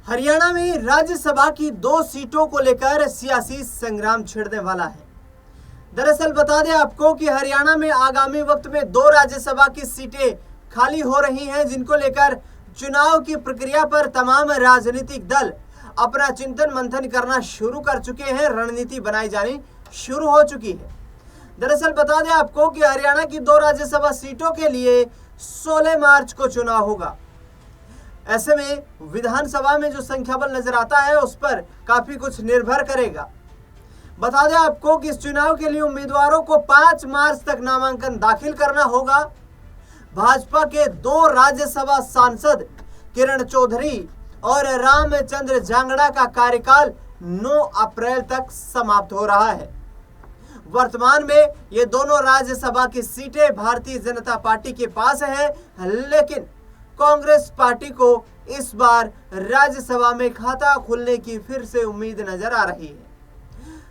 हरियाणा में राज्यसभा की 2 सीटों को लेकर सियासी संग्राम छिड़ने वाला है। दरअसल बता दें आपको कि हरियाणा में आगामी वक्त में 2 राज्यसभा की सीटें खाली हो रही हैं, जिनको लेकर चुनाव की प्रक्रिया पर तमाम राजनीतिक दल अपना चिंतन मंथन करना शुरू कर चुके हैं। रणनीति बनाई जानी शुरू हो चुकी है। दरअसल बता दें आपको कि हरियाणा की 2 राज्यसभा सीटों के लिए 16 मार्च को चुनाव होगा। ऐसे में विधानसभा में जो संख्या बल नजर आता है उस पर काफी कुछ निर्भर करेगा। बता दें आपको कि इस चुनाव के लिए उम्मीदवारों को 5 मार्च तक नामांकन दाखिल करना होगा। भाजपा के 2 राज्यसभा सांसद किरण चौधरी और रामचंद्र जांगड़ा का कार्यकाल 9 अप्रैल तक समाप्त हो रहा है। वर्तमान में ये दोनों राज्यसभा की सीटें भारतीय जनता पार्टी के पास है, लेकिन कांग्रेस पार्टी को इस बार राज्यसभा में खाता खुलने की फिर से उम्मीद नजर आ रही है।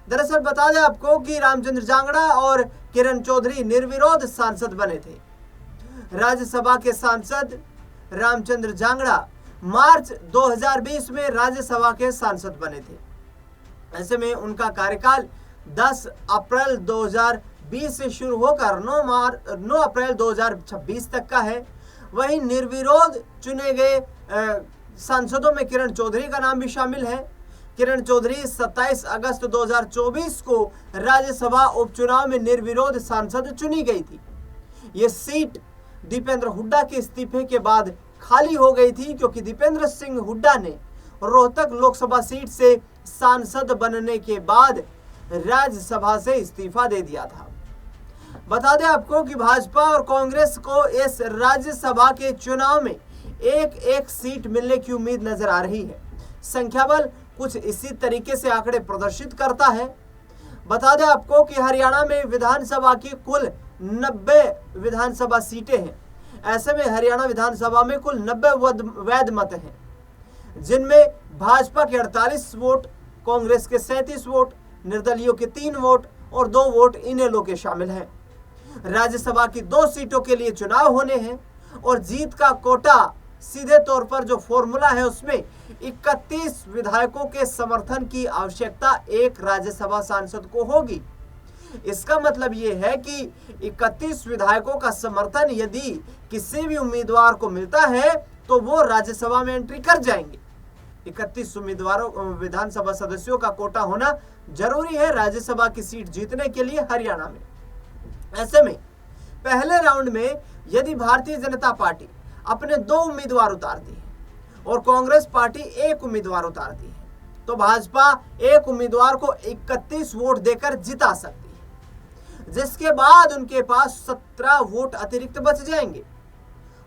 दरअसल बता दें आपको कि रामचंद्र जांगड़ा और किरण चौधरी निर्विरोध सांसद बने थे। राज्यसभा के सांसद रामचंद्र जांगड़ा मार्च 2020 में राज्यसभा के सांसद बने थे। ऐसे में उनका कार्यकाल 10 अप्रैल 2020 से शुरू होकर 9 अप्रैल 2026 तक का है। वहीं निर्विरोध चुने गए सांसदों में किरण चौधरी का नाम भी शामिल है। किरण चौधरी 27 अगस्त 2024 को राज्यसभा उपचुनाव में निर्विरोध सांसद चुनी गई थी। ये सीट दीपेंद्र हुड्डा के इस्तीफे के बाद खाली हो गई थी, क्योंकि दीपेंद्र सिंह हुड्डा ने रोहतक लोकसभा सीट से सांसद बनने के बाद राज्यसभा से इस्तीफा दे दिया था। बता दें आपको कि भाजपा और कांग्रेस को इस राज्यसभा के चुनाव में एक सीट मिलने की उम्मीद नजर आ रही है। संख्या बल कुछ इसी तरीके से आंकड़े प्रदर्शित करता है। बता दें आपको कि हरियाणा में विधानसभा की कुल 90 विधानसभा सीटें हैं। ऐसे में हरियाणा विधानसभा में कुल 90 वैध मत हैं, जिनमें भाजपा के 48 वोट, कांग्रेस के 37 वोट, निर्दलीयों के 3 वोट और 2 वोट इनेलो के शामिल हैं। राज्यसभा की 2 सीटों के लिए चुनाव होने हैं और जीत का कोटा सीधे तौर पर जो फॉर्मूला है उसमें 31 विधायकों के समर्थन की आवश्यकता एक राज्यसभा सांसद को होगी। इसका मतलब यह है कि 31 विधायकों का समर्थन यदि किसी भी उम्मीदवार को मिलता है तो वो राज्यसभा में एंट्री कर जाएंगे। 31 उम्मीदवारों विधानसभा सदस्यों का कोटा होना जरूरी है राज्यसभा की सीट जीतने के लिए हरियाणा में। ऐसे में पहले राउंड में यदि भारतीय जनता पार्टी अपने 2 उम्मीदवार उतारती है और कांग्रेस पार्टी 1 उम्मीदवार उतारती है, तो भाजपा 1 उम्मीदवार को 31 वोट देकर जिता सकती है, जिसके बाद उनके पास 17 वोट अतिरिक्त बच जाएंगे।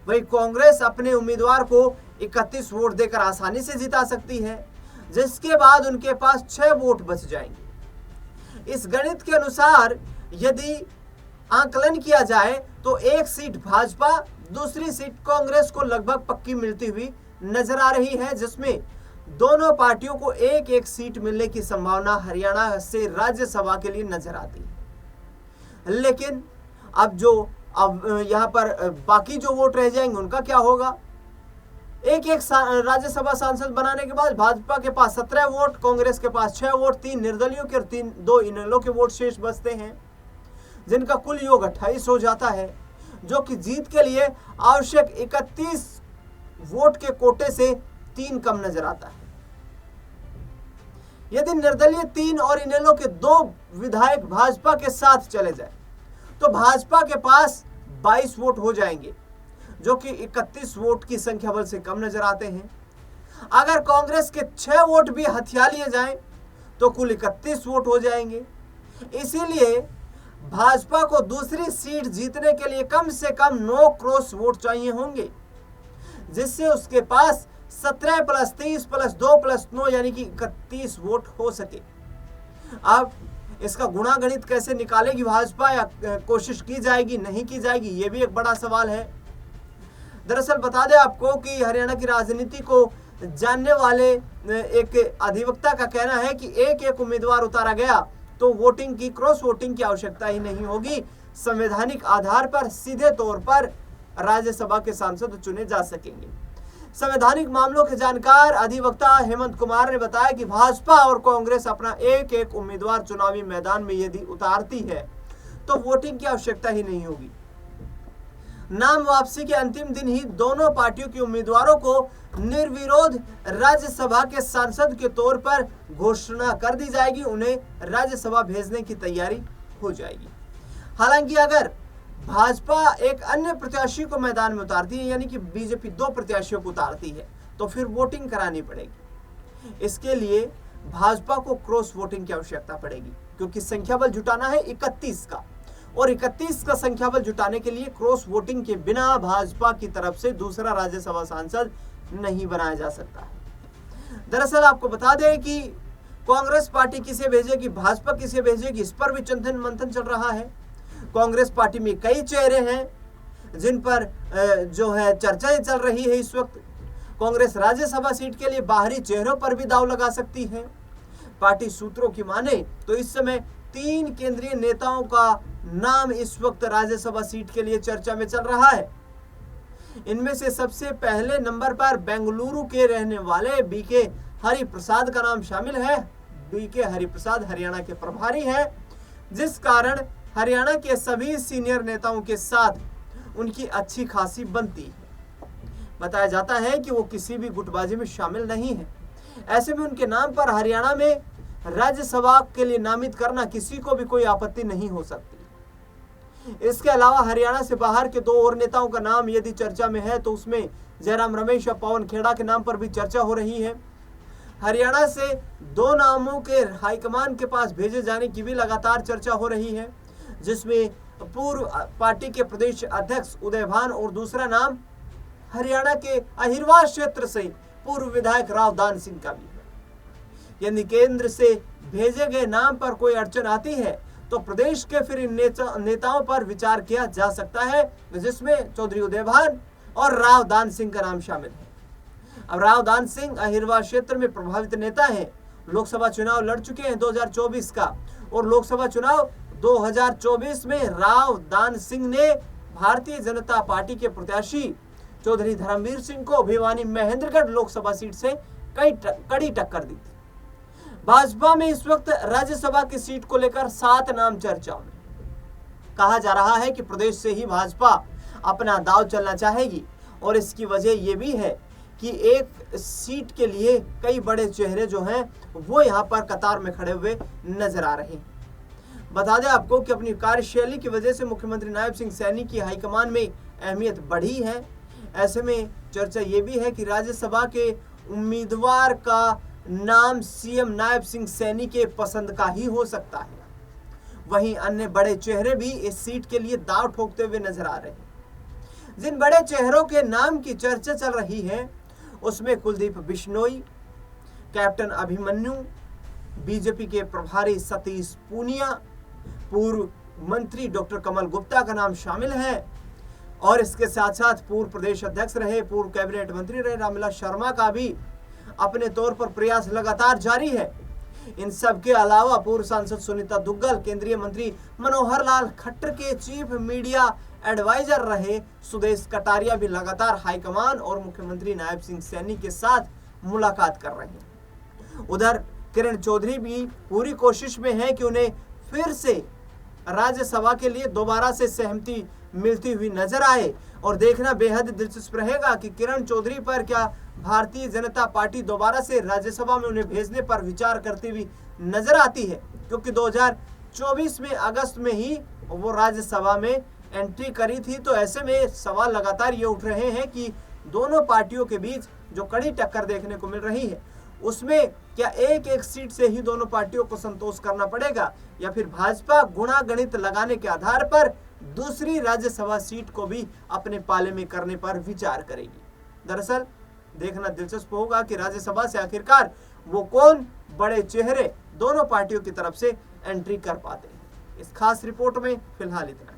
वही कांग्रेस अपने उम्मीदवार को 31 वोट देकर आसानी से जिता सकती है, जिसके बाद उनके पास 6 वोट बच जाएंगे। इस गणित के अनुसार यदि आकलन किया जाए तो 1 सीट भाजपा, दूसरी सीट कांग्रेस को लगभग पक्की मिलती हुई नजर आ रही है, जिसमें दोनों पार्टियों को 1-1 सीट मिलने की संभावना हरियाणा से राज्यसभा के लिए नजर आती है। लेकिन अब यहाँ पर बाकी जो वोट रह जाएंगे उनका क्या होगा? एक राज्यसभा सांसद बनाने के बाद भाजपा के पास 17 वोट, कांग्रेस के पास 6 वोट, 3 निर्दलियों के और 2 इनेलो के वोट शेष बचते हैं, जिनका कुल योग 28 हो जाता है, जो कि जीत के लिए आवश्यक 31 वोट के कोटे से 3 कम नजर आता है। यदि निर्दलीय 3 और इनेलो के 2 विधायक भाजपा के साथ चले जाए तो भाजपा के पास 22 वोट हो जाएंगे, जो कि 31 वोट की संख्या बल से कम नजर आते हैं। अगर कांग्रेस के 6 वोट भी हथिया लिए जाएं तो कुल 31 वोट हो जाएंगे। इसीलिए भाजपा को दूसरी सीट जीतने के लिए कम से कम 9 क्रॉस वोट चाहिए होंगे, जिससे उसके पास 17 + 30 + 2 + 9 यानी कि 31 वोट हो सके। अब इसका गुणागणित कैसे निकालेगी भाजपा, या कोशिश की जाएगी, नहीं की जाएगी, ये भी एक बड़ा सवाल है। दरअसल बता दें आपको कि हरियाणा की राजनीति को जानने वाले एक अधिवक्ता का कहना है कि एक उम्मीदवार उतारा गया तो वोटिंग की, क्रॉस वोटिंग की आवश्यकता ही नहीं होगी। संवैधानिक आधार पर सीधे तौर पर राज्यसभा के सांसद चुने जा सकेंगे। संवैधानिक मामलों के जानकार अधिवक्ता हेमंत कुमार ने बताया कि भाजपा और कांग्रेस अपना एक एक उम्मीदवार चुनावी मैदान में यदि उतारती है तो वोटिंग की आवश्यकता ही नहीं होगी। नाम वापसी के अंतिम दिन ही दोनों पार्टियों के उम्मीदवारों को निर्विरोध राज्यसभा के सांसद के तौर पर घोषणा कर दी जाएगी, उन्हें राज्यसभा भेजने की तैयारी हो जाएगी। हालांकि अगर भाजपा एक अन्य प्रत्याशी को मैदान में उतारती है, यानी कि बीजेपी 2 प्रत्याशियों को उतारती है, तो फिर वोटिंग करानी पड़ेगी। इसके लिए भाजपा को क्रॉस वोटिंग की आवश्यकता पड़ेगी, क्योंकि संख्या बल जुटाना है 31 का, और 31 का संख्या बल जुटाने के लिए क्रॉस वोटिंग के बिना भाजपा की तरफ से दूसरा राज्यसभा सांसद नहीं बनाया जा सकता है। दरअसल आपको बता दें कि कांग्रेस पार्टी किसे भेजेगी, भाजपा किसे भेजेगी, इस पर भी चिंतन मंथन चल रहा है। कांग्रेस पार्टी में कई चेहरे हैं जिन पर जो है चर्चाएं चल रही है। इस वक्त कांग्रेस राज्यसभा सीट के लिए बाहरी चेहरों पर भी दांव लगा सकती है। पार्टी सूत्रों की माने तो इस समय 3 केंद्रीय नेताओं का नाम इस वक्त राज्यसभा सीट के लिए चर्चा में चल रहा है। इनमें से सबसे पहले नंबर पर बेंगलुरु के रहने वाले बीके हरिप्रसाद का नाम शामिल है। बीके हरिप्रसाद हरियाणा के प्रभारी हैं, जिस कारण हरियाणा के सभी सीनियर नेताओं के साथ उनकी अच्छी खासी बनती है। बताया जाता है कि वो किसी भी गुटबाजी में शामिल नहीं है। ऐसे में उनके नाम पर हरियाणा में राज्यसभा के लिए नामित करना किसी को भी कोई आपत्ति नहीं हो सकती। इसके अलावा हरियाणा से बाहर के 2 और नेताओं का नाम यदि चर्चा में है तो उसमें जयराम रमेश और पवन खेड़ा के नाम पर भी चर्चा हो रही है। हरियाणा से 2 नामों के हाईकमान के पास भेजे जाने की भी लगातार चर्चा हो रही है, जिसमें पूर्व पार्टी के प्रदेश अध्यक्ष उदय भान और दूसरा नाम हरियाणा के अहिरवार क्षेत्र से पूर्व विधायक राव दान सिंह का भी है। यदि केंद्र से भेजे गए नाम पर कोई अड़चन आती है तो प्रदेश के फिर इन नेताओं पर विचार किया जा सकता है, जिसमें चौधरी उदय भान और राव दान सिंह का नाम शामिल है। अब राव दान सिंह अहिरवार क्षेत्र में प्रभावित नेता हैं। लोकसभा चुनाव लड़ चुके हैं 2024 का, और लोकसभा चुनाव 2024 में राव दान सिंह ने भारतीय जनता पार्टी के प्रत्याशी चौधरी धर्मवीर सिंह को भिवानी महेंद्रगढ़ लोकसभा सीट से कड़ी टक्कर दी थी। भाजपा में इस वक्त राज्यसभा की सीट को लेकर 7 नाम चर्चाओं में। कहा जा रहा है कि प्रदेश से ही भाजपा अपना दांव चलना चाहेगी, और इसकी वजह यह भी है कि एक सीट के लिए कई बड़े चेहरे जो हैं वो यहाँ पर कतार में खड़े हुए नजर आ रहे हैं। बता दें आपको कि अपनी कार्यशैली की वजह से मुख्यमंत्री नायब सिंह सैनी की हाईकमान में अहमियत बढ़ी है। ऐसे में चर्चा ये भी है कि राज्यसभा के उम्मीदवार का नाम सीएम नायब सिंह सैनी के पसंद का ही हो सकता है। वहीं अन्य बड़े चेहरे भी इस सीट के लिए दांव ठोकते हुए नजर आ रहे हैं। जिन बड़े चेहरों के नाम की चर्चा चल रही है उसमें कुलदीप बिश्नोई, कैप्टन अभिमन्यु, बीजेपी के प्रभारी सतीश पूनिया, पूर्व मंत्री डॉक्टर कमल गुप्ता का नाम शामिल है, और इसके साथ साथ पूर्व प्रदेश अध्यक्ष रहे, पूर्व कैबिनेट मंत्री रहे रामविलास शर्मा का भी अपने तौर पर प्रयास लगातार जारी है। इन सब के अलावा पूर्व सांसद सुनीता दुग्गल, केंद्रीय मंत्री मनोहर लाल खट्टर के चीफ मीडिया एडवाइजर रहे सुदेश कटारिया भी लगातार हाईकमान और मुख्यमंत्री नायब सिंह सैनी के साथ मुलाकात कर रहे हैं। उधर किरण चौधरी भी पूरी कोशिश में है कि उन्हें फिर से राज्यसभा के लिए दोबारा से सहमति मिलती हुई नजर आए, और देखना बेहद दिलचस्प रहेगा कि किरण चौधरी पर क्या भारतीय जनता पार्टी दोबारा से राज्यसभा में उन्हें भेजने पर विचार करती हुई नजर आती है, क्योंकि 2024 में अगस्त में ही वो राज्यसभा में एंट्री करी थी। तो ऐसे में सवाल लगातार ये उठ रहे हैं कि दोनों पार्टियों के बीच जो कड़ी टक्कर देखने को मिल रही है उसमें क्या एक एक सीट से ही दोनों पार्टियों को संतोष करना पड़ेगा, या फिर भाजपा गुणा गणित लगाने के आधार पर दूसरी राज्यसभा सीट को भी अपने पाले में करने पर विचार करेगी। दरअसल देखना दिलचस्प होगा कि राज्यसभा से आखिरकार वो कौन बड़े चेहरे दोनों पार्टियों की तरफ से एंट्री कर पाते हैं। इस खास रिपोर्ट में फिलहाल इतना।